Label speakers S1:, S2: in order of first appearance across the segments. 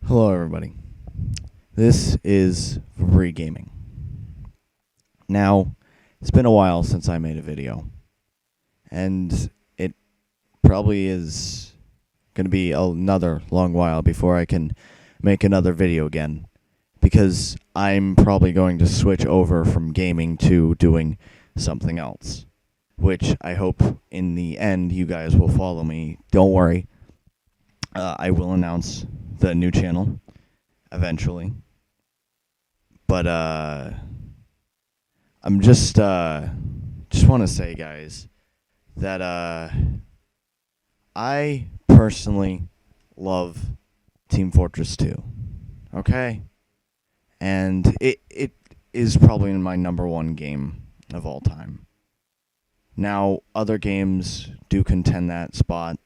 S1: Hello, everybody. This is Vibri Gaming. Now, it's been a while since I made a video, and it probably is going to be another long while before I can make another video again, because I'm probably going to switch over from gaming to doing something else, which I hope in the end you guys will follow me. Don't worry. I will announce the new channel eventually. But I'm just want to say, guys, that I personally love Team Fortress 2. Okay? And it is probably my number one game of all time. Now, other games do contend that spot.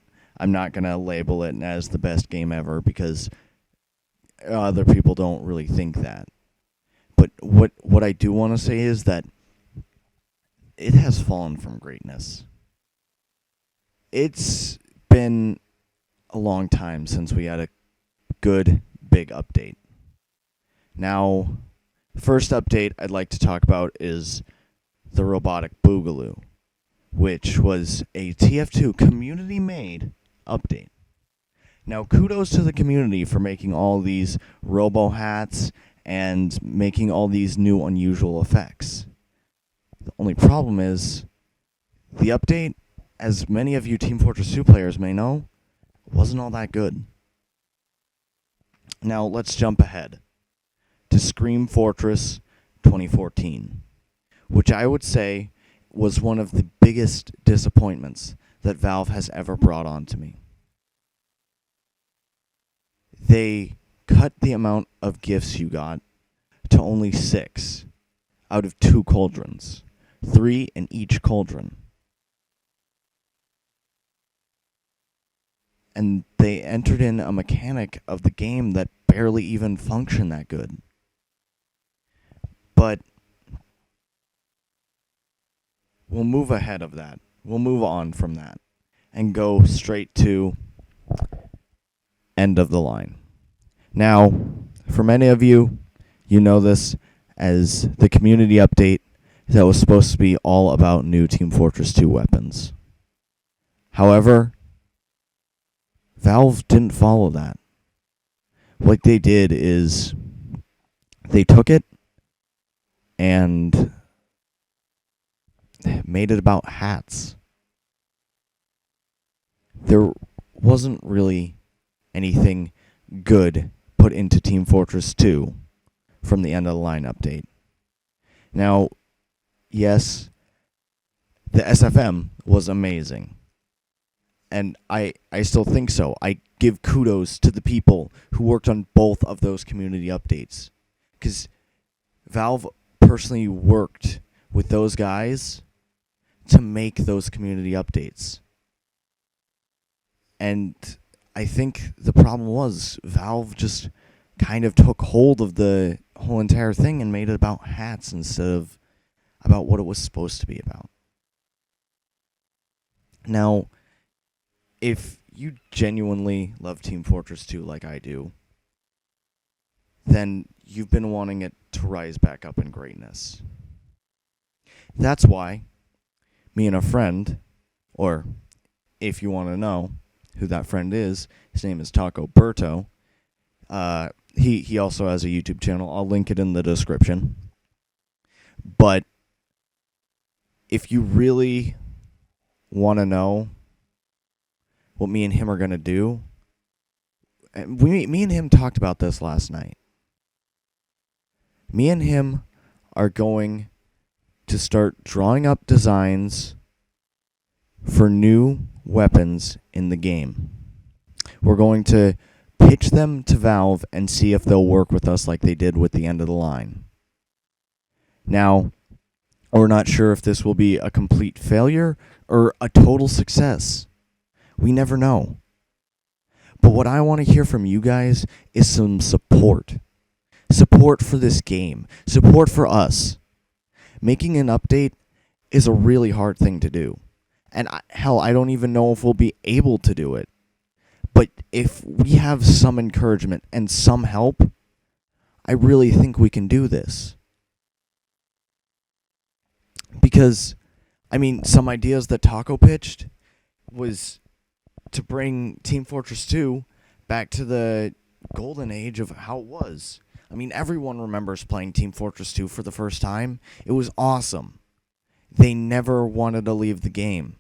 S1: I'm not going to label it as the best game ever because other people don't really think that. But what I do want to say is that it has fallen from greatness. It's been a long time since we had a good, big update. Now, the first update I'd like to talk about is the Robotic Boogaloo, which was a TF2 community-made update. Now, kudos to the community for making all these robo hats and making all these new unusual effects. The only problem is, the update, as many of you Team Fortress 2 players may know, wasn't all that good. Now, let's jump ahead to Scream Fortress 2014, which I would say was one of the biggest disappointments that Valve has ever brought on to me. They cut the amount of gifts you got to only 6 out of 2 cauldrons, 3 in each cauldron. And they entered in a mechanic of the game that barely even functioned that good. But we'll move ahead of that. We'll move on from that and go straight to end of the line. Now, for many of you, you know this as the community update that was supposed to be all about new Team Fortress 2 weapons. However, Valve didn't follow that. What they did is they took it and made it about hats. There wasn't really anything good put into Team Fortress 2 from the end of the line update. Now, yes, the SFM was amazing. And I still think so. I give kudos to the people who worked on both of those community updates. Because Valve personally worked with those guys to make those community updates. And I think the problem was Valve just kind of took hold of the whole entire thing and made it about hats instead of about what it was supposed to be about. Now, if you genuinely love Team Fortress 2 like I do, then you've been wanting it to rise back up in greatness. That's why me and a friend, or if you want to know who that friend is, his name is Taco Berto. He also has a YouTube channel. I'll link it in the description. But if you really want to know what me and him are going to do, me and him talked about this last night. Me and him are going to start drawing up designs for new weapons in the game. We're going to pitch them to Valve and see if they'll work with us like they did with the end of the line. Now, we're not sure if this will be a complete failure or a total success. We never know. But what I want to hear from you guys is some support. Support for this game. Support for us. Making an update is a really hard thing to do. And hell, I don't even know if we'll be able to do it. But if we have some encouragement and some help, I really think we can do this. Because, I mean, some ideas that Taco pitched was to bring Team Fortress 2 back to the golden age of how it was. I mean, everyone remembers playing Team Fortress 2 for the first time. It was awesome. They never wanted to leave the game.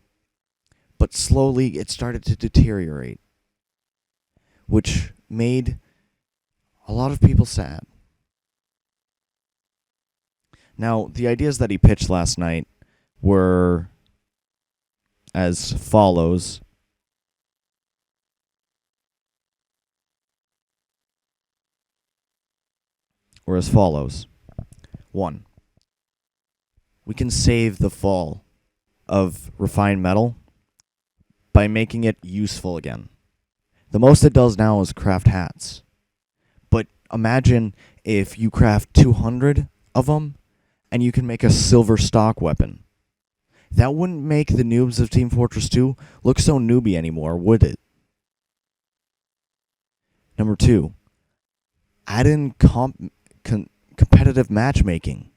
S1: But slowly it started to deteriorate, which made a lot of people sad. Now, the ideas that he pitched last night were as follows. Were as follows. 1. We can save the fall of refined metal by making it useful again. The most it does now is craft hats. But imagine if you craft 200 of them and you can make a silver stock weapon. That wouldn't make the noobs of Team Fortress 2 look so newbie anymore, would it? Number 2, add in competitive matchmaking.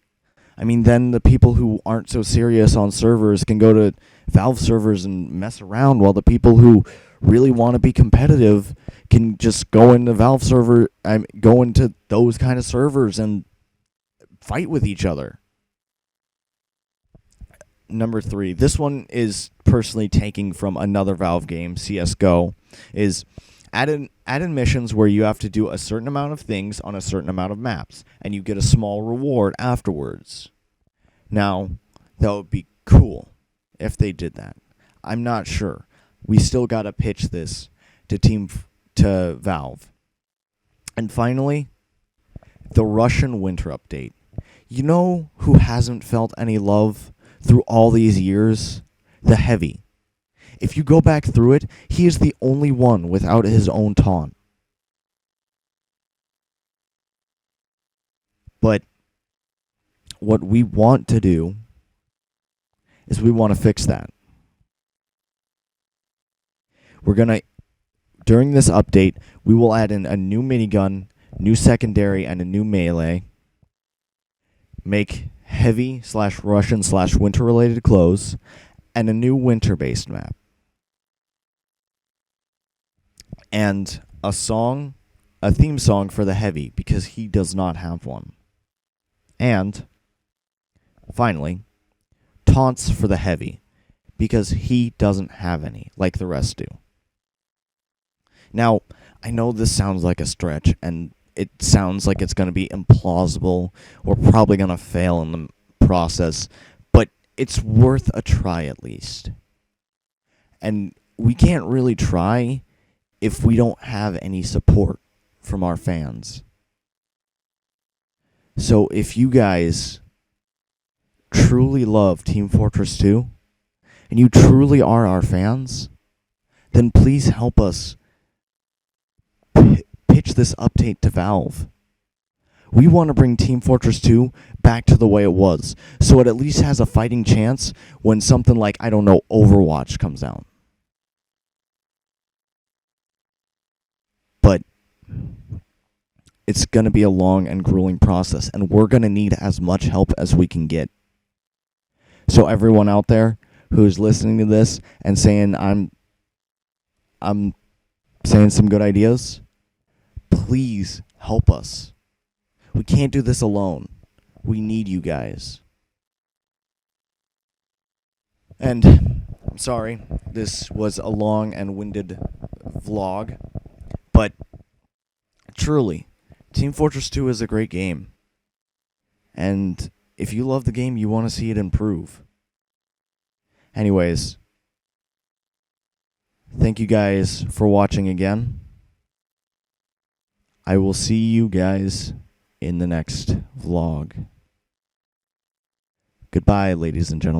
S1: I mean, then the people who aren't so serious on servers can go to Valve servers and mess around, while the people who really want to be competitive can just go into Valve server, go into those kind of servers and fight with each other. Number 3, this one is personally taking from another Valve game, CSGO, is add in missions where you have to do a certain amount of things on a certain amount of maps, and you get a small reward afterwards. Now, that would be cool if they did that. I'm not sure. We still got to pitch this to Valve. And finally, the Russian winter update. You know who hasn't felt any love through all these years? The Heavy. If you go back through it, he is the only one without his own taunt. But what we want to do is we want to fix that. During this update, we will add in a new minigun, new secondary, and a new melee. Make heavy/Russian/winter related clothes, and a new winter-based map. And a theme song for the Heavy, because he does not have one. And, finally, taunts for the Heavy, because he doesn't have any, like the rest do. Now, I know this sounds like a stretch, and it sounds like it's going to be implausible. We're probably going to fail in the process, but it's worth a try at least. And we can't really try if we don't have any support from our fans. So if you guys truly love Team Fortress 2, and you truly are our fans, then please help us pitch this update to Valve. We want to bring Team Fortress 2 back to the way it was, so it at least has a fighting chance when something like, I don't know, Overwatch comes out. But it's going to be a long and grueling process, and we're going to need as much help as we can get. So everyone out there who's listening to this and saying I'm saying some good ideas, please help us. We can't do this alone. We need you guys. And I'm sorry, this was a long and winded vlog, but truly, Team Fortress 2 is a great game. And if you love the game, you want to see it improve. Anyways, thank you guys for watching again. I will see you guys in the next vlog. Goodbye, ladies and gentlemen.